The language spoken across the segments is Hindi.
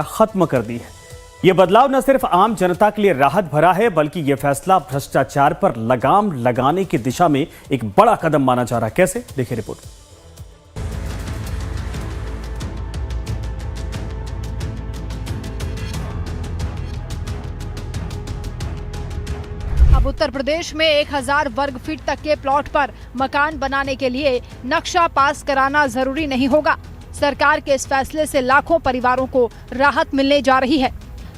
खत्म कर दी है। यह बदलाव न सिर्फ आम जनता के लिए राहत भरा है, बल्कि यह फैसला भ्रष्टाचार पर लगाम लगाने की दिशा में एक बड़ा कदम माना जा रहा है। कैसे, देखिए रिपोर्ट। अब उत्तर प्रदेश में 1000 वर्ग फीट तक के प्लॉट पर मकान बनाने के लिए नक्शा पास कराना जरूरी नहीं होगा। सरकार के इस फैसले से लाखों परिवारों को राहत मिलने जा रही है।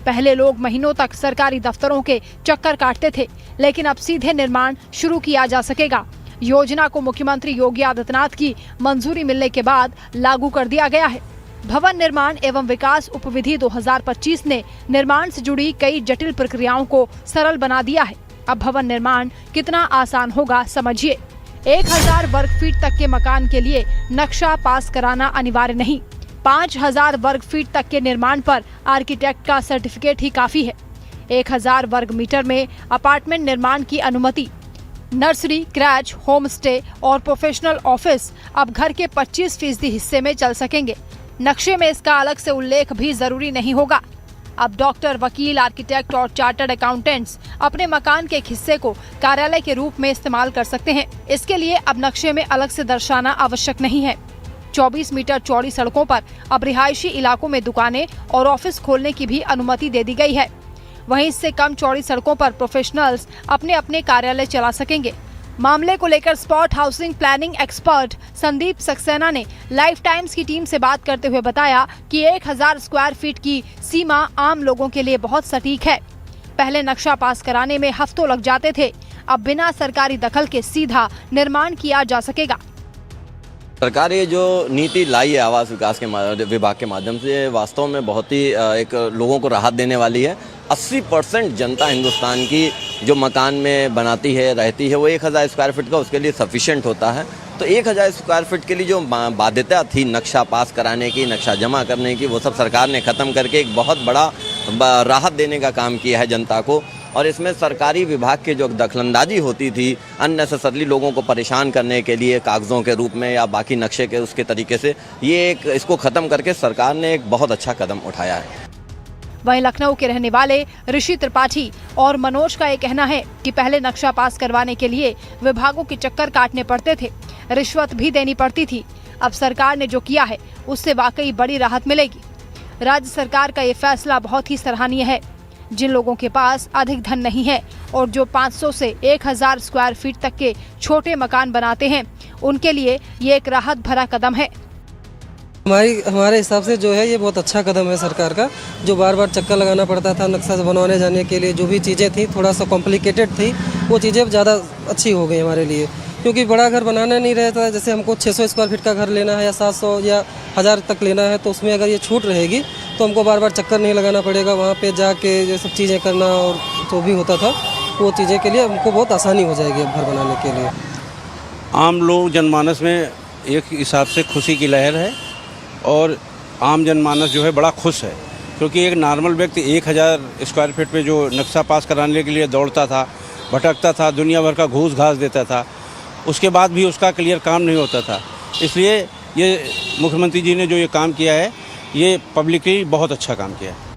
पहले लोग महीनों तक सरकारी दफ्तरों के चक्कर काटते थे, लेकिन अब सीधे निर्माण शुरू किया जा सकेगा। योजना को मुख्यमंत्री योगी आदित्यनाथ की मंजूरी मिलने के बाद लागू कर दिया गया है। भवन निर्माण एवं विकास उपविधि 2025 ने निर्माण से जुड़ी कई जटिल प्रक्रियाओं को सरल बना दिया है। अब भवन निर्माण कितना आसान होगा, समझिए। 1000 वर्ग फीट तक के मकान के लिए नक्शा पास कराना अनिवार्य नहीं। 5000 वर्ग फीट तक के निर्माण पर आर्किटेक्ट का सर्टिफिकेट ही काफी है। 1000 वर्ग मीटर में अपार्टमेंट निर्माण की अनुमति। नर्सरी, क्रैच, होम स्टे और प्रोफेशनल ऑफिस अब घर के 25% हिस्से में चल सकेंगे। नक्शे में इसका अलग से उल्लेख भी जरूरी नहीं होगा। अब डॉक्टर, वकील, आर्किटेक्ट और चार्टर्ड अकाउंटेंट्स अपने मकान के एक हिस्से को कार्यालय के रूप में इस्तेमाल कर सकते हैं। इसके लिए अब नक्शे में अलग से दर्शाना आवश्यक नहीं है। 24 मीटर चौड़ी सड़कों पर अब रिहायशी इलाकों में दुकानें और ऑफिस खोलने की भी अनुमति दे दी गई है। वहीं इससे कम चौड़ी सड़कों पर प्रोफेशनल्स अपने अपने कार्यालय चला सकेंगे। मामले को लेकर spot housing planning expert Sandeep Saxena ने लाइफ टाइम्स की टीम से बात करते हुए बताया कि 1000 स्क्वायर फीट की सीमा आम लोगों के लिए बहुत सटीक है। पहले नक्शा पास कराने में हफ्तों लग जाते थे, अब बिना सरकारी दखल के सीधा निर्माण किया जा सकेगा। सरकार ये जो नीति लाई है आवास विकास के विभाग के माध्यम से, वास्तव में बहुत ही एक लोगों को राहत देने वाली है। 80% जनता हिंदुस्तान की जो मकान में बनाती है, रहती है, वो 1000 स्क्वायर फीट का उसके लिए सफिशिएंट होता है। तो 1000 स्क्वायर फीट के लिए जो बाध्यता थी नक्शा पास कराने की, नक्शा जमा करने की, वो सब सरकार ने ख़त्म करके एक बहुत बड़ा राहत देने का काम किया है जनता को। और इसमें सरकारी विभाग के जो दखलंदाजी होती थी अननेसेसरली लोगों को परेशान करने के लिए कागज़ों के रूप में या बाकी नक्शे के उसके तरीके से, ये इसको ख़त्म करके सरकार ने एक बहुत अच्छा कदम उठाया है। वहीं लखनऊ के रहने वाले ऋषि त्रिपाठी और मनोज का ये कहना है कि पहले नक्शा पास करवाने के लिए विभागों के चक्कर काटने पड़ते थे, रिश्वत भी देनी पड़ती थी। अब सरकार ने जो किया है उससे वाकई बड़ी राहत मिलेगी। राज्य सरकार का ये फैसला बहुत ही सराहनीय है। जिन लोगों के पास अधिक धन नहीं है और जो 500 से 1000 स्क्वायर फीट तक के छोटे मकान बनाते हैं, उनके लिए ये एक राहत भरा कदम है। हमारे हिसाब से जो है ये बहुत अच्छा कदम है सरकार का। जो बार बार चक्कर लगाना पड़ता था नक्शा बनवाने जाने के लिए, जो भी चीज़ें थी थोड़ा सा कॉम्प्लिकेटेड थी, वो चीज़ें ज़्यादा अच्छी हो गई हमारे लिए। क्योंकि बड़ा घर बनाना नहीं रहता, जैसे हमको 600 स्क्वायर फीट का घर लेना है या 700 या 1000 तक लेना है, तो उसमें अगर ये छूट रहेगी तो हमको बार बार चक्कर नहीं लगाना पड़ेगा, वहाँ पे जाके ये सब चीज़ें करना और जो भी होता था वो चीज़ें के लिए हमको बहुत आसानी हो जाएगी अब घर बनाने के लिए। आम लोग जनमानस में एक हिसाब से खुशी की लहर है और आम जनमानस जो है बड़ा खुश है, क्योंकि एक नॉर्मल व्यक्ति 1000 स्क्वायर फीट पे जो नक्शा पास कराने के लिए दौड़ता था, भटकता था, दुनिया भर का घूस घास देता था, उसके बाद भी उसका क्लियर काम नहीं होता था। इसलिए ये मुख्यमंत्री जी ने जो ये काम किया है, ये पब्लिकली बहुत अच्छा काम किया है।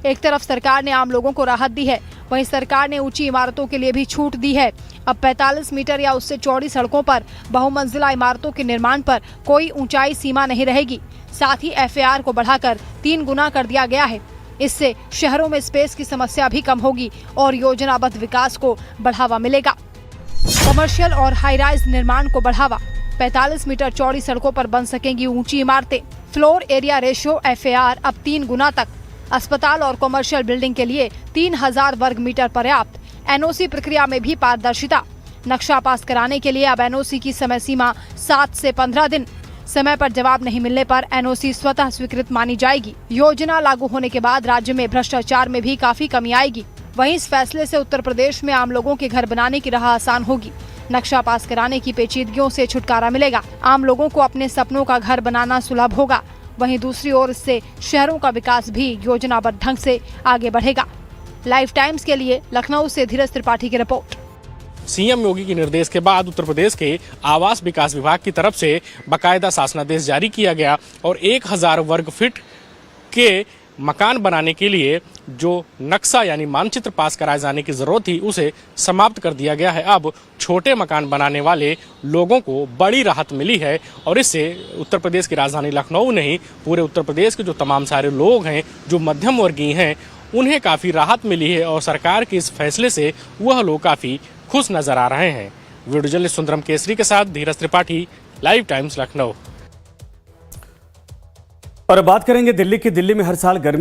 एक तरफ सरकार ने आम लोगों को राहत दी है, वहीं सरकार ने ऊंची इमारतों के लिए भी छूट दी है। अब 45 मीटर या उससे चौड़ी सड़कों पर बहुमंजिला इमारतों के निर्माण पर कोई ऊंचाई सीमा नहीं रहेगी। साथ ही FAR को बढ़ाकर 3 गुना कर दिया गया है। इससे शहरों में स्पेस की समस्या भी कम होगी और योजनाबद्ध विकास को बढ़ावा मिलेगा। कमर्शियल और हाई राइज निर्माण को बढ़ावा। 45 मीटर चौड़ी सड़कों पर बन सकेंगी ऊंची इमारतें। फ्लोर एरिया रेशियो FAR अब 3 गुना तक। अस्पताल और कमर्शियल बिल्डिंग के लिए 3000 वर्ग मीटर पर्याप्त। NOC प्रक्रिया में भी पारदर्शिता। नक्शा पास कराने के लिए अब NOC की समय सीमा 7 से 15 दिन। समय पर जवाब नहीं मिलने पर NOC स्वतः स्वीकृत मानी जाएगी। योजना लागू होने के बाद राज्य में भ्रष्टाचार में भी काफी कमी आएगी। वहीं इस फैसले से उत्तर प्रदेश में आम लोगों के घर बनाने की राह आसान होगी। नक्शा पास कराने की पेचीदगियों से छुटकारा मिलेगा। आम लोगों को अपने सपनों का घर बनाना सुलभ होगा। वहीं दूसरी ओर इससे शहरों का विकास भी योजनाबद्ध ढंग से आगे बढ़ेगा। लाइफ टाइम्स के लिए लखनऊ से धीरज त्रिपाठी की रिपोर्ट। सीएम योगी के निर्देश के बाद उत्तर प्रदेश के आवास विकास विभाग की तरफ से बाकायदा शासनादेश जारी किया गया और 1000 वर्ग फीट के मकान बनाने के लिए जो नक्शा यानी मानचित्र पास कराए जाने की जरूरत थी उसे समाप्त कर दिया गया है। अब छोटे मकान बनाने वाले लोगों को बड़ी राहत मिली है और इससे उत्तर प्रदेश की राजधानी लखनऊ नहीं, पूरे उत्तर प्रदेश के जो तमाम सारे लोग हैं जो मध्यम वर्गीय हैं उन्हें काफ़ी राहत मिली है और सरकार के इस फैसले से वह लोग काफ़ी खुश नजर आ रहे हैं। वीडियो जर्नलिस्ट सुंदरम केसरी के साथ धीरज त्रिपाठी, लाइव टाइम्स लखनऊ। और बात करेंगे दिल्ली की। दिल्ली में हर साल गर्मी